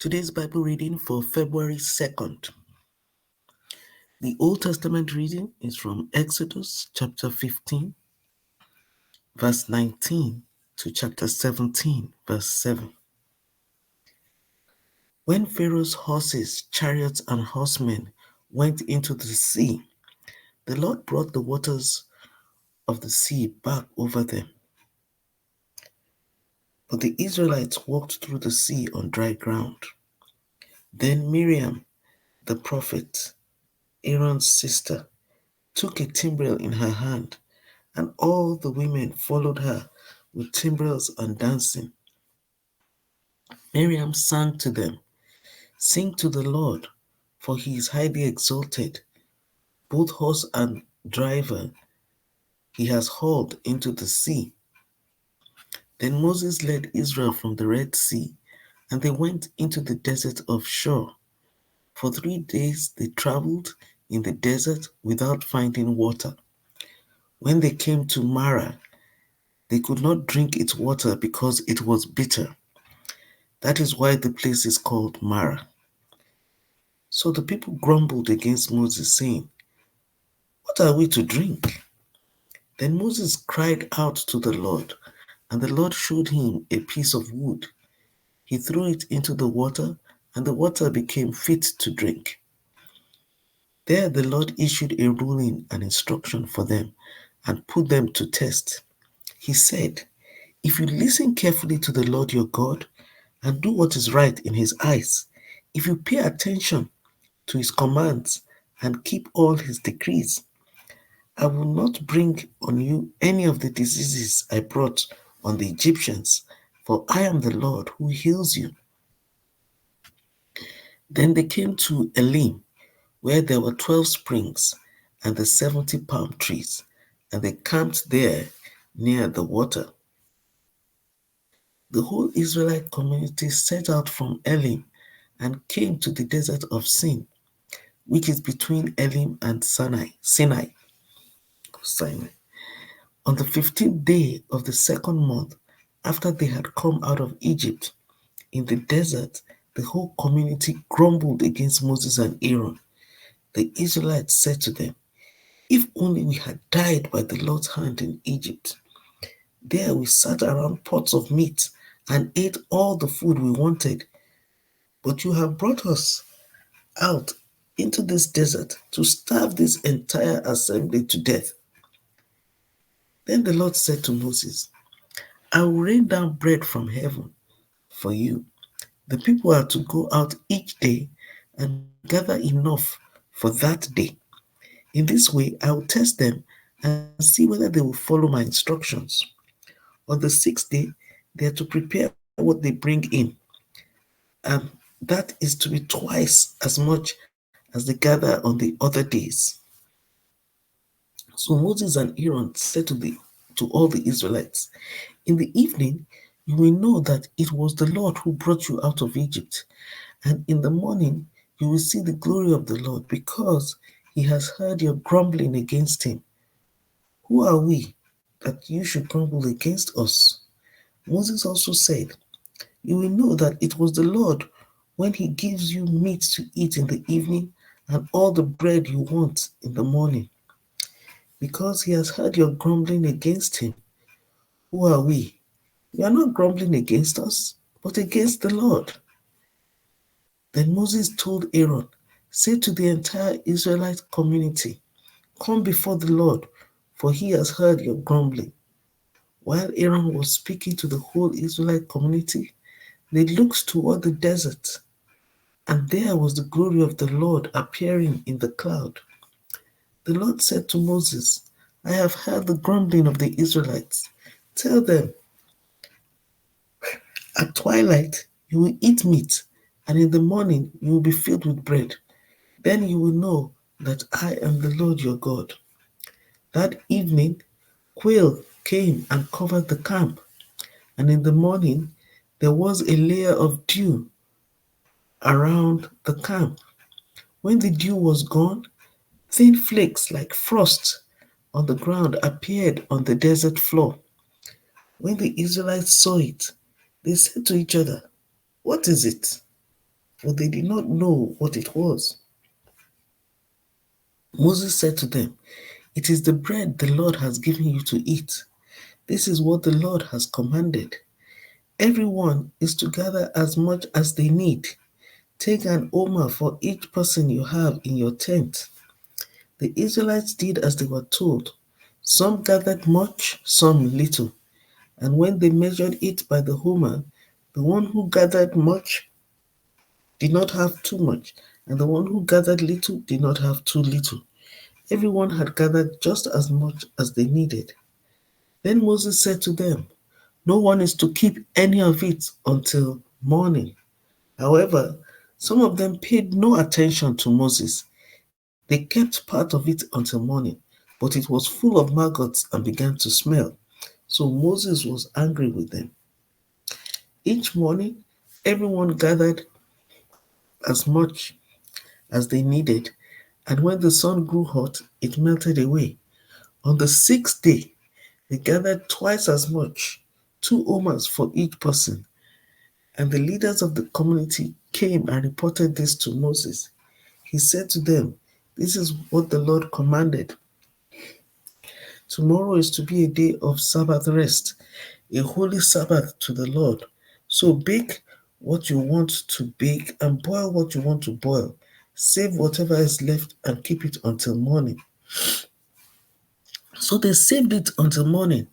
Today's Bible reading for February 2nd. The Old Testament reading is from Exodus chapter 15, verse 19 to chapter 17, verse 7. When Pharaoh's horses, chariots, and horsemen went into the sea, the Lord brought the waters of the sea back over them. But the Israelites walked through the sea on dry ground. Then Miriam, the prophet, Aaron's sister, took a timbrel in her hand, and all the women followed her with timbrels and dancing. Miriam sang to them, "Sing to the Lord, for he is highly exalted. Both horse and driver he has hauled into the sea." Then Moses led Israel from the Red Sea, and they went into the desert of Shur. For 3 days they traveled in the desert without finding water. When they came to Marah, they could not drink its water because it was bitter. That is why the place is called Marah. So the people grumbled against Moses, saying, "What are we to drink?" Then Moses cried out to the Lord, and the Lord showed him a piece of wood. He threw it into the water, and the water became fit to drink. There the Lord issued a ruling and instruction for them and put them to test. He said, "If you listen carefully to the Lord your God and do what is right in his eyes, if you pay attention to his commands and keep all his decrees, I will not bring on you any of the diseases I brought on the Egyptians, for I am the Lord who heals you." Then they came to Elim, where there were 12 springs and the 70 palm trees, and they camped there near the water. The whole Israelite community set out from Elim and came to the desert of Sin, which is between Elim and Sinai. On the 15th day of the second month, after they had come out of Egypt, in the desert, the whole community grumbled against Moses and Aaron. The Israelites said to them, "If only we had died by the Lord's hand in Egypt. There we sat around pots of meat and ate all the food we wanted. But you have brought us out into this desert to starve this entire assembly to death." Then the Lord said to Moses, "I will rain down bread from heaven for you. The people are to go out each day and gather enough for that day. In this way, I will test them and see whether they will follow my instructions. On the 6th day, they are to prepare what they bring in, and that is to be twice as much as they gather on the other days." So Moses and Aaron said to all the Israelites, "In the evening you will know that it was the Lord who brought you out of Egypt, and in the morning you will see the glory of the Lord, because he has heard your grumbling against him. Who are we that you should grumble against us?" Moses also said, "You will know that it was the Lord when he gives you meat to eat in the evening and all the bread you want in the morning, because he has heard your grumbling against him. Who are we? You are not grumbling against us, but against the Lord." Then Moses told Aaron, "Say to the entire Israelite community, 'Come before the Lord, for he has heard your grumbling.'" While Aaron was speaking to the whole Israelite community, they looked toward the desert, and there was the glory of the Lord appearing in the cloud. The Lord said to Moses, "I have heard the grumbling of the Israelites. Tell them, at twilight you will eat meat, and in the morning you will be filled with bread. Then you will know that I am the Lord your God." That evening, quail came and covered the camp, and in the morning there was a layer of dew around the camp. When the dew was gone, thin flakes like frost on the ground appeared on the desert floor. When the Israelites saw it, they said to each other, "What is it?" for they did not know what it was. Moses said to them, "It is the bread the Lord has given you to eat. This is what the Lord has commanded. Everyone is to gather as much as they need. Take an omer for each person you have in your tent." The Israelites did as they were told. Some gathered much, some little. And when they measured it by the homer, the one who gathered much did not have too much, and the one who gathered little did not have too little. Everyone had gathered just as much as they needed. Then Moses said to them, "No one is to keep any of it until morning." However, some of them paid no attention to Moses. They kept part of it until morning, but it was full of maggots and began to smell. So Moses was angry with them. Each morning, everyone gathered as much as they needed, and when the sun grew hot, it melted away. On the sixth day, they gathered twice as much, 2 omers for each person. And the leaders of the community came and reported this to Moses. He said to them, "This is what the Lord commanded. Tomorrow is to be a day of Sabbath rest, a holy Sabbath to the Lord. So bake what you want to bake and boil what you want to boil. Save whatever is left and keep it until morning." So they saved it until morning,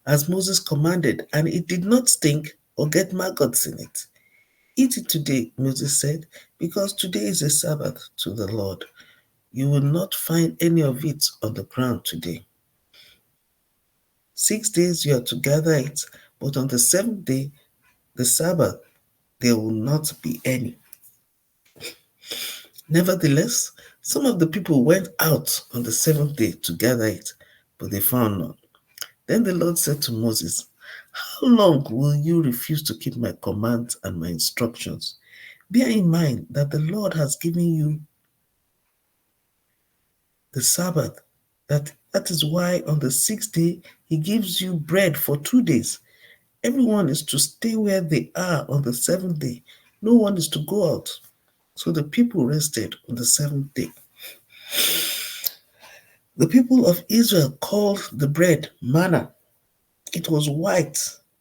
as Moses commanded, and it did not stink or get maggots in it. "Eat it today," Moses said, "because today is a Sabbath to the Lord. You will not find any of it on the ground today. 6 days you are to gather it, but on the seventh day, the Sabbath, there will not be any." Nevertheless, some of the people went out on the seventh day to gather it, but they found none. Then the Lord said to Moses, "How long will you refuse to keep my commands and my instructions? Bear in mind that the Lord has given you the Sabbath. That is why on the sixth day he gives you bread for 2 days. Everyone is to stay where they are on the seventh day. No one is to go out." So the people rested on the seventh day. The people of Israel called the bread manna. It was white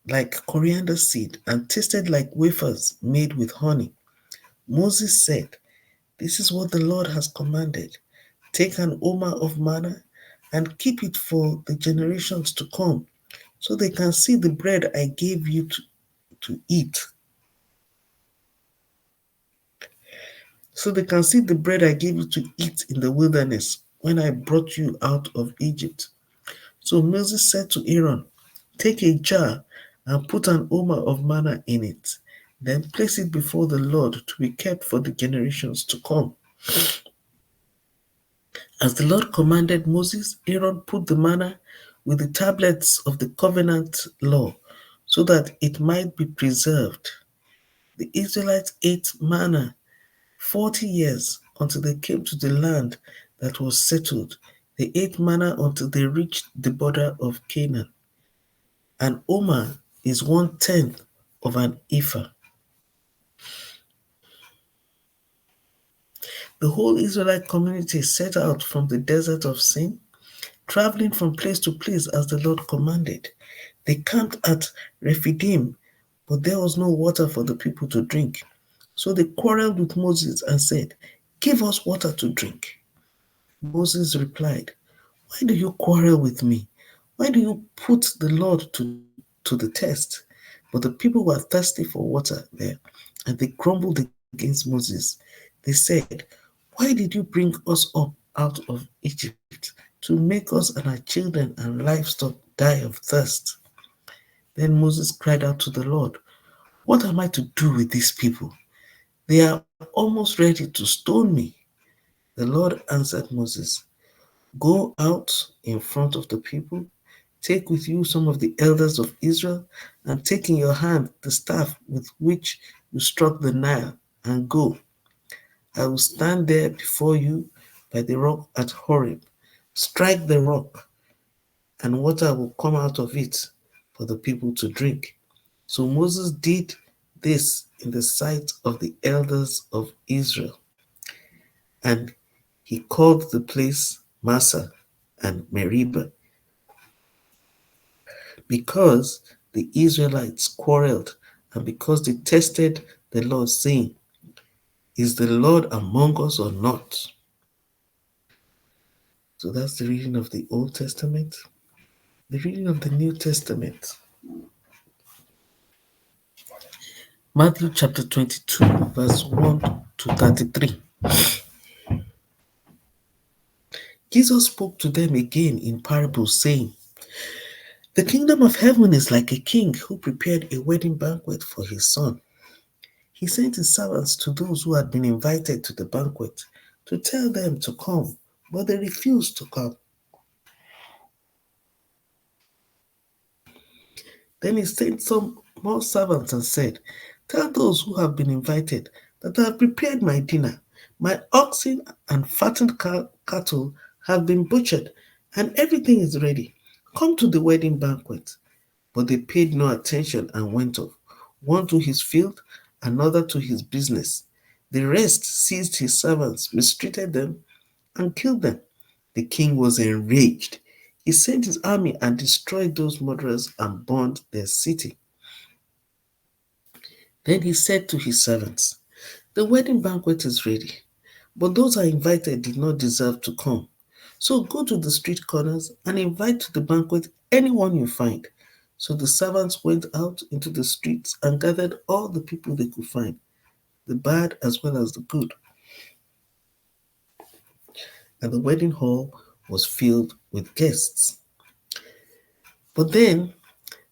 like coriander seed and tasted like wafers made with honey. Moses said, "This is what the Lord has commanded. Take an omer of manna and keep it for the generations to come, so they can see the bread I gave you to eat. So they can see the bread I gave you to eat in the wilderness when I brought you out of Egypt." So Moses said to Aaron, "Take a jar and put an omer of manna in it. Then place it before the Lord to be kept for the generations to come." As the Lord commanded Moses, Aaron put the manna with the tablets of the covenant law so that it might be preserved. The Israelites ate manna 40 years until they came to the land that was settled. They ate manna until they reached the border of Canaan. An omer is 1/10 of an ephah. The whole Israelite community set out from the desert of Sin, traveling from place to place as the Lord commanded. They camped at Rephidim, but there was no water for the people to drink. So they quarreled with Moses and said, "Give us water to drink." Moses replied, "Why do you quarrel with me? Why do you put the Lord to the test?" But the people were thirsty for water there, and they grumbled against Moses. They said, "Why did you bring us up out of Egypt to make us and our children and livestock die of thirst?" Then Moses cried out to the Lord, "What am I to do with these people? They are almost ready to stone me." The Lord answered Moses, "Go out in front of the people, take with you some of the elders of Israel, and take in your hand the staff with which you struck the Nile, and go. I will stand there before you by the rock at Horeb. Strike the rock, and water will come out of it for the people to drink." So Moses did this in the sight of the elders of Israel. And he called the place Massa and Meribah, because the Israelites quarreled and because they tested the Lord, saying, "Is the Lord among us or not?" So that's the reading of the Old Testament. The reading of the New Testament. Matthew chapter 22, verse 1 to 33. Jesus spoke to them again in parables, saying, "The kingdom of heaven is like a king who prepared a wedding banquet for his son. He sent his servants to those who had been invited to the banquet to tell them to come, but they refused to come. Then he sent some more servants and said, 'Tell those who have been invited that I have prepared my dinner. My oxen and fattened cattle have been butchered, and everything is ready. Come to the wedding banquet.' But they paid no attention and went off, one to his field, another to his business. The rest seized his servants, mistreated them, and killed them. The king was enraged. He sent his army and destroyed those murderers and burned their city. Then he said to his servants, 'The wedding banquet is ready, but those I invited did not deserve to come. So go to the street corners and invite to the banquet anyone you find.' So the servants went out into the streets and gathered all the people they could find, the bad as well as the good. And the wedding hall was filled with guests. But then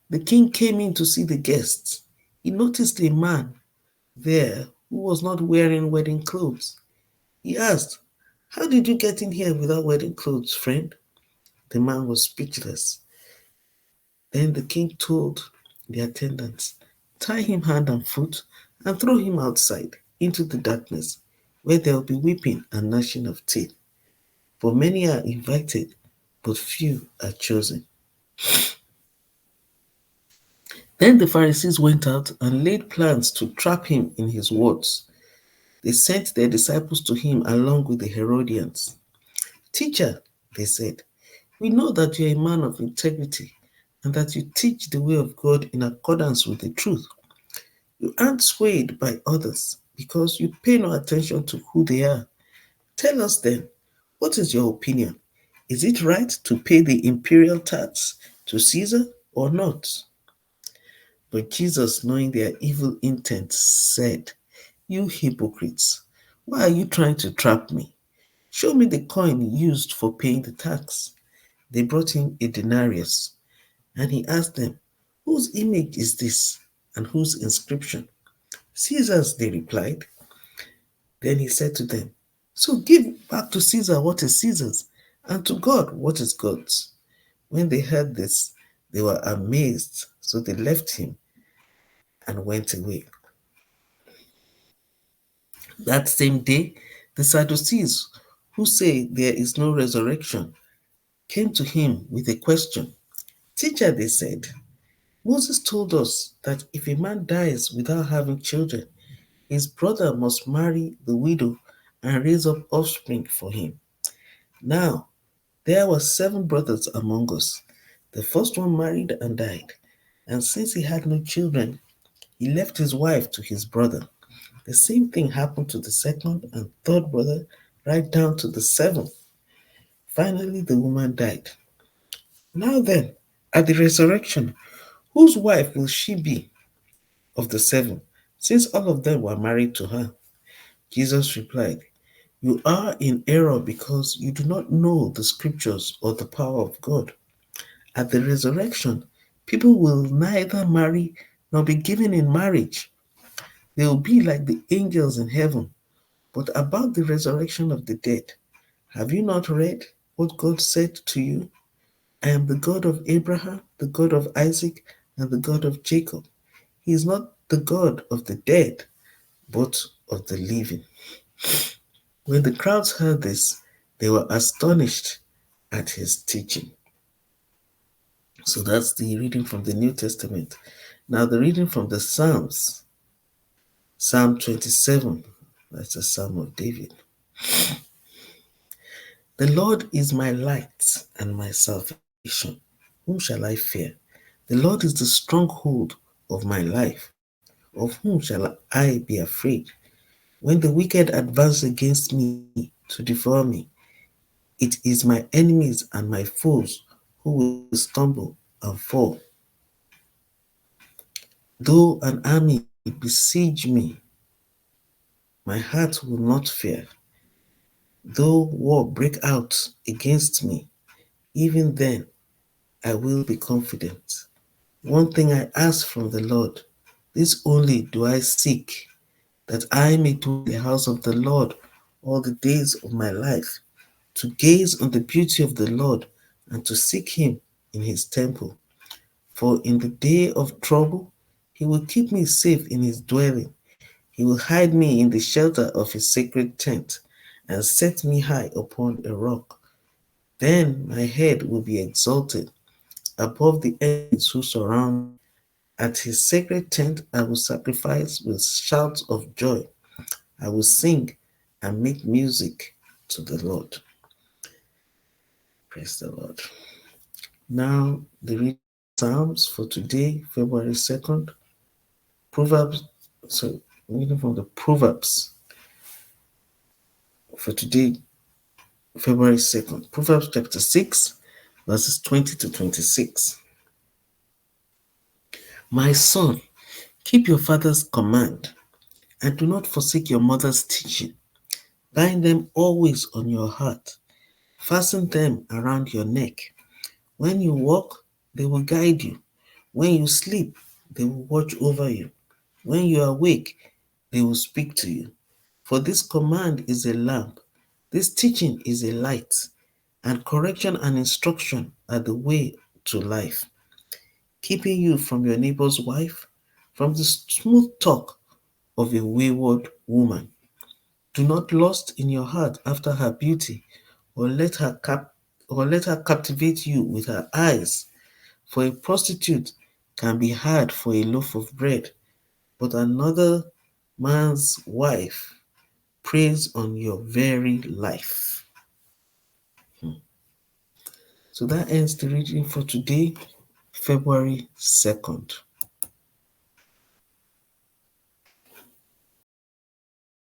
the king came in to see the guests. He noticed a man there who was not wearing wedding clothes. He asked, 'How did you get in here without wedding clothes, friend?' The man was speechless. Then the king told the attendants, 'Tie him hand and foot and throw him outside into the darkness, where there will be weeping and gnashing of teeth. For many are invited, but few are chosen.' Then the Pharisees went out and laid plans to trap him in his words. They sent their disciples to him along with the Herodians. 'Teacher,' they said, 'we know that you are a man of integrity and that you teach the way of God in accordance with the truth. You aren't swayed by others because you pay no attention to who they are. Tell us then, what is your opinion? Is it right to pay the imperial tax to Caesar or not?' But Jesus, knowing their evil intent, said, 'You hypocrites, why are you trying to trap me? Show me the coin used for paying the tax.' They brought him a denarius, and he asked them, 'Whose image is this, and whose inscription?' 'Caesar's,' they replied. Then he said to them, 'So give back to Caesar what is Caesar's, and to God what is God's.' When they heard this, they were amazed, so they left him and went away. That same day, the Sadducees, who say there is no resurrection, came to him with a question. 'Teacher,' they said, 'Moses told us that if a man dies without having children, his brother must marry the widow and raise up offspring for him. Now, there were 7 brothers among us. The first one married and died, and since he had no children, he left his wife to his brother. The same thing happened to the second and third brother, right down to the seventh. Finally, the woman died. Now then, at the resurrection, whose wife will she be of the 7, since all of them were married to her?' Jesus replied, 'You are in error because you do not know the scriptures or the power of God. At the resurrection, people will neither marry nor be given in marriage. They will be like the angels in heaven. But about the resurrection of the dead, have you not read what God said to you? I am the God of Abraham, the God of Isaac, and the God of Jacob. He is not the God of the dead, but of the living.' When the crowds heard this, they were astonished at his teaching." So that's the reading from the New Testament. Now, the reading from the Psalms. Psalm 27, that's a psalm of David. The Lord is my light and my salvation. Whom shall I fear? The Lord is the stronghold of my life. Of whom shall I be afraid? When the wicked advance against me to devour me, it is my enemies and my foes who will stumble and fall. Though an army besiege me, my heart will not fear. Though war break out against me, even then I will be confident. One thing I ask from the Lord, this only do I seek, that I may dwell in the house of the Lord all the days of my life, to gaze on the beauty of the Lord and to seek him in his temple. For in the day of trouble, he will keep me safe in his dwelling. He will hide me in the shelter of his sacred tent and set me high upon a rock. Then my head will be exalted above the enemies who surround me. At his sacred tent I will sacrifice with shouts of joy. I will sing and make music to the Lord. Praise the Lord. Now, the reading Psalms for today, February 2nd. Proverbs, so reading from the Proverbs for today, February 2nd. Proverbs chapter 6, verses 20 to 26. My son, keep your father's command and do not forsake your mother's teaching. Bind them always on your heart. Fasten them around your neck. When you walk, they will guide you. When you sleep, they will watch over you. When you are awake, they will speak to you. For this command is a lamp, this teaching is a light, and correction and instruction are the way to life, keeping you from your neighbor's wife, from the smooth talk of a wayward woman. Do not lust in your heart after her beauty, or let her captivate you with her eyes. For a prostitute can be had for a loaf of bread, but another man's wife preys on your very life. So that ends the reading for today, February 2nd.